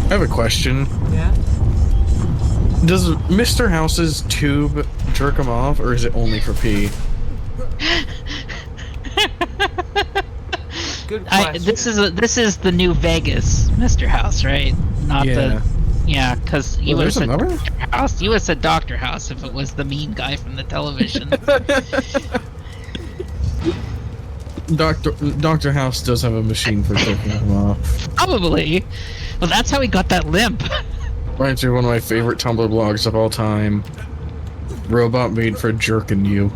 I have a question. Yeah? Does Mr. House's tube jerk him off, or is it only for pee? Good question. This is the new Vegas, Mr. House, right? Not Yeah. because you would have there's said another? Dr. House. You would have said Dr. House if it was the mean guy from the television. Dr. House does have a machine for jerking him off. Probably. Well, that's how he got that limp. Reminds me of one of my favorite Tumblr blogs of all time. Robot made for jerking you.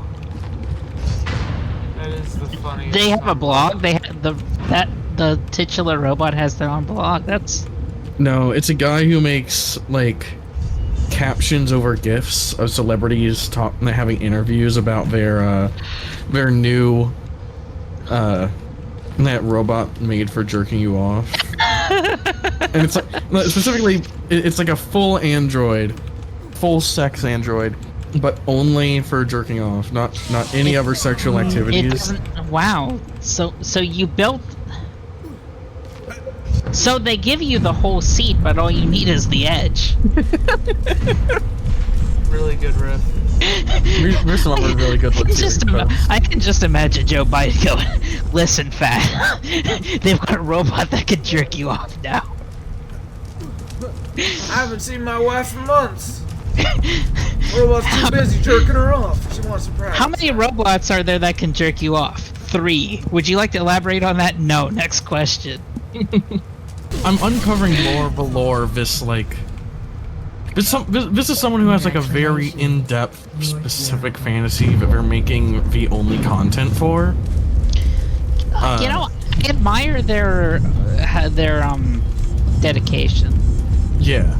That is the funniest. They have a blog. They have the titular robot has their own blog. That's No, it's a guy who makes, like, captions over GIFs of celebrities having interviews about their new, that robot made for jerking you off. And it's like, specifically, it's like a full android, full sex android, but only for jerking off, not any other sexual it activities. doesn't. Wow. So you built. So they give you the whole seat, but all you need is the edge. Really good riff. There's some other really good ones. I can just imagine Joe Biden going, "Listen, fat, they've got a robot that can jerk you off now." I haven't seen my wife in months. Robot's too busy jerking her off. She wants to practice. How many robots are there that can jerk you off? 3. Would you like to elaborate on that? No. Next question. I'm uncovering more of the lore of this, like... This is someone who has, like, a very in-depth, specific fantasy that they're making the only content for. You know, I admire their dedication. Yeah.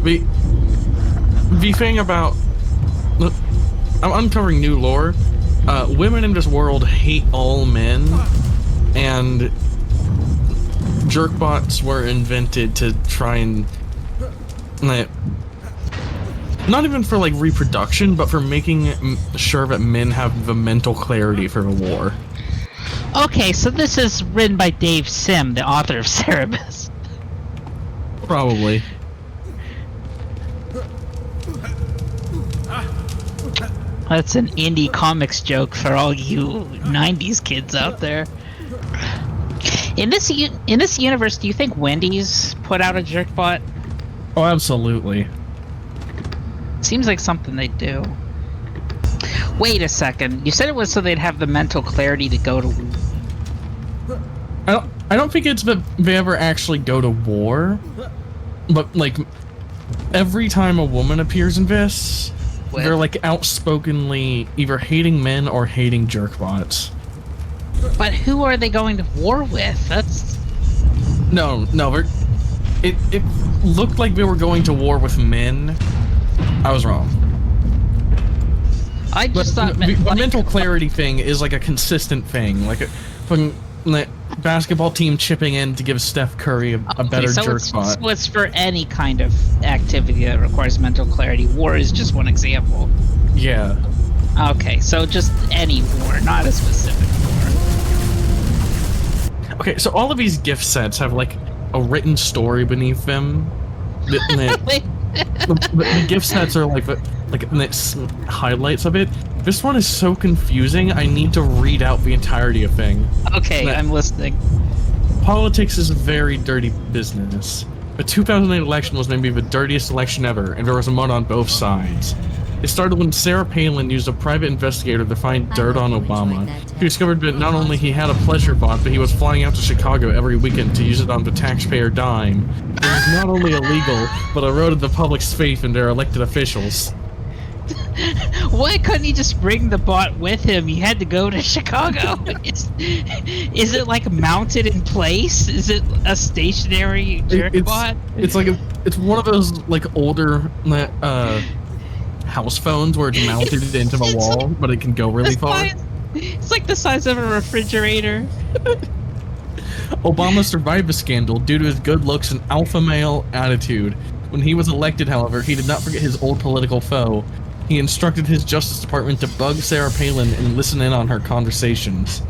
The thing about... Look, I'm uncovering new lore. Women in this world hate all men, and jerkbots were invented to try and... like, not even for, like, reproduction, but for making sure that men have the mental clarity for the war. Okay, so this is written by Dave Sim, the author of Cerebus. Probably. That's an indie comics joke for all you 90s kids out there. In this universe, do you think Wendy's put out a Jerkbot? Oh, absolutely. Seems like something they do. Wait a second. You said it was so they'd have the mental clarity to go to... I don't think it's that they ever actually go to war, but, like, every time a woman appears in this, they're, like, outspokenly either hating men or hating jerkbots. But who are they going to war with? That's... No, it looked like they were going to war with men. I was wrong. I just thought... The mental clarity thing is, like, a consistent thing. Like, a fucking... Like, basketball team chipping in to give Steph Curry a better jerkbot. So it's for any kind of activity that requires mental clarity. War is just one example. Yeah. Okay, so just any war, not a specific war. Okay, so all of these gift sets have, like, a written story beneath them. The gift sets are like highlights of it. This one is so confusing, I need to read out the entirety of thing. Okay, I'm listening. Politics is a very dirty business. The 2008 election was maybe the dirtiest election ever, and there was mud on both sides. It started when Sarah Palin used a private investigator to find dirt on Obama. He discovered that not only he had a pleasure bot, but he was flying out to Chicago every weekend to use it on the taxpayer dime. It was not only illegal, but eroded the public's faith in their elected officials. Why couldn't he just bring the bot with him? He had to go to Chicago. Is it like mounted in place? Is it a stationary jerk bot? It's like it's one of those like older house phones where it's mounted into the wall, but it can go really far. It's like the size of a refrigerator. Obama survived the scandal due to his good looks and alpha male attitude. When he was elected, however, he did not forget his old political foe. He instructed his Justice Department to bug Sarah Palin and listen in on her conversations.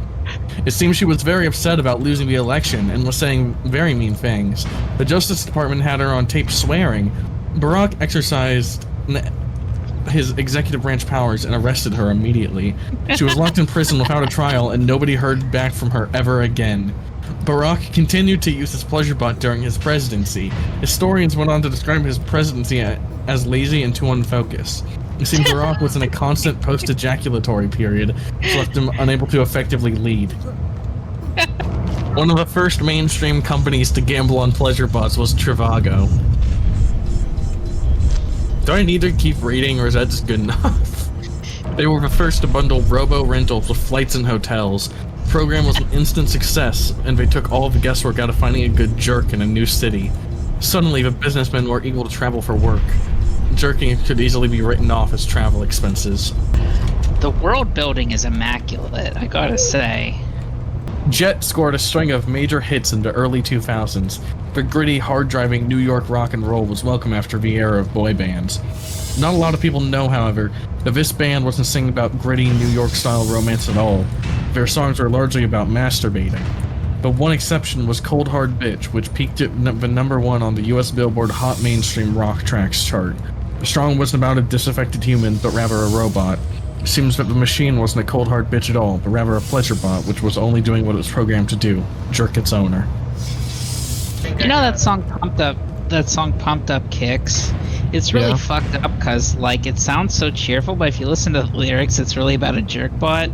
It seems she was very upset about losing the election and was saying very mean things. The Justice Department had her on tape swearing. Barack exercised his executive branch powers and arrested her immediately. She was locked in prison without a trial, and nobody heard back from her ever again. Barack continued to use his pleasure bot during his presidency. Historians went on to describe his presidency as lazy and too unfocused. It seemed Barack was in a constant post-ejaculatory period, which left him unable to effectively lead. One of the first mainstream companies to gamble on pleasure bots was Trivago. Do I need to keep reading, or is that just good enough? They were the first to bundle robo-rentals with flights and hotels. The program was an instant success, and they took all of the guesswork out of finding a good jerk in a new city. Suddenly, the businessmen were able to travel for work. Jerking could easily be written off as travel expenses. The world building is immaculate, I gotta say. Jet scored a string of major hits in the early 2000s. The gritty, hard-driving New York rock and roll was welcome after the era of boy bands. Not a lot of people know, however, that this band wasn't singing about gritty New York-style romance at all. Their songs were largely about masturbating. But one exception was Cold Hard Bitch, which peaked at the #1 on the US Billboard Hot Mainstream Rock Tracks chart. The song wasn't about a disaffected human, but rather a robot. It seems that the machine wasn't a cold hard bitch at all, but rather a pleasure bot, which was only doing what it was programmed to do, jerk its owner. You know that song Pumped Up Kicks? It's really fucked up because, like, it sounds so cheerful, but if you listen to the lyrics, it's really about a jerk bot.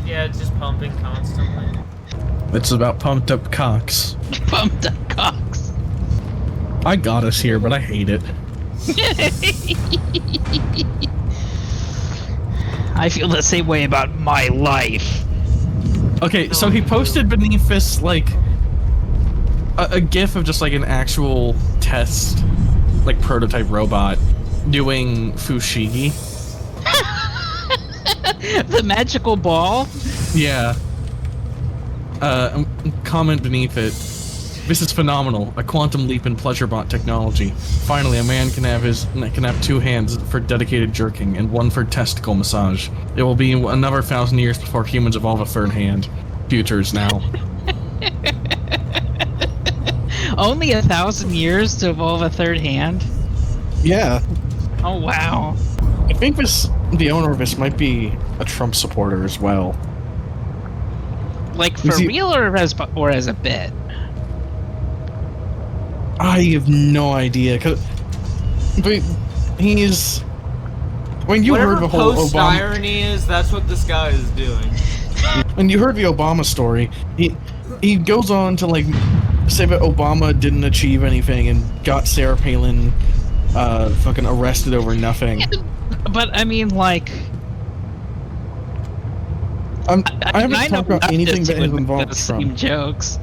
Yeah, it's just pumping constantly. It's about pumped up cocks. Pumped up cocks. I got us here, but I hate it. I feel the same way about my life. Okay, so he posted beneath this, like, a gif of just, like, an actual test, like, prototype robot doing Fushigi. The magical ball? Yeah. Comment beneath it. This is phenomenal. A quantum leap in pleasure bot technology. Finally, a man can have 2 hands for dedicated jerking and 1 for testicle massage. It will be another 1,000 years before humans evolve a 3rd hand. Futures now. Only 1,000 years to evolve a 3rd hand? Yeah. Oh wow. I think the owner of this might be a Trump supporter as well. Like for real or as a bit? I have no idea, but he's... When you heard the whole Obama... post-irony is, that's what this guy is doing. When you heard the Obama story, he goes on to, like, say that Obama didn't achieve anything and got Sarah Palin fucking arrested over nothing. But, I mean, like... I haven't talked about anything that has involved Trump. Jokes.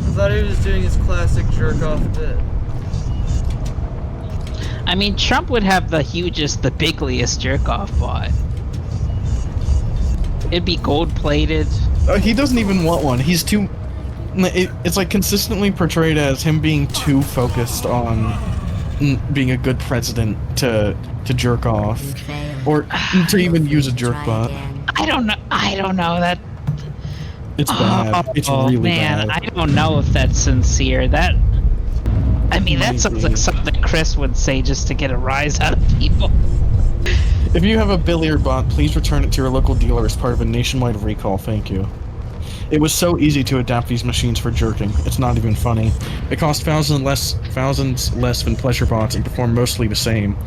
I thought he was doing his classic jerk-off bit. I mean, Trump would have the bigliest jerk-off bot. It'd be gold-plated. He doesn't even want one. He's too... It's like consistently portrayed as him being too focused on being a good president to jerk off, or to even use a jerk bot. I don't know that. It's bad. It's really man, bad. I don't know if that's sincere. That sounds like something Chris would say just to get a rise out of people. If you have a billiard bot, please return it to your local dealer as part of a nationwide recall. Thank you. It was so easy to adapt these machines for jerking. It's not even funny. It cost thousands less than pleasure bots and performed mostly the same.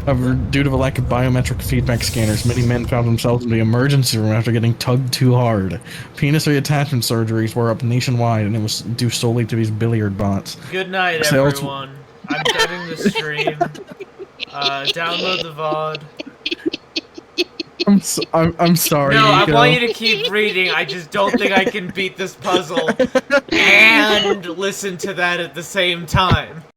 However, due to the lack of biometric feedback scanners, many men found themselves in the emergency room after getting tugged too hard. Penis reattachment surgeries were up nationwide, and it was due solely to these billiard bots. Good night, everyone. I'm cutting the stream. Download the VOD. I'm sorry. No, Nico. I want you to keep reading. I just don't think I can beat this puzzle and listen to that at the same time.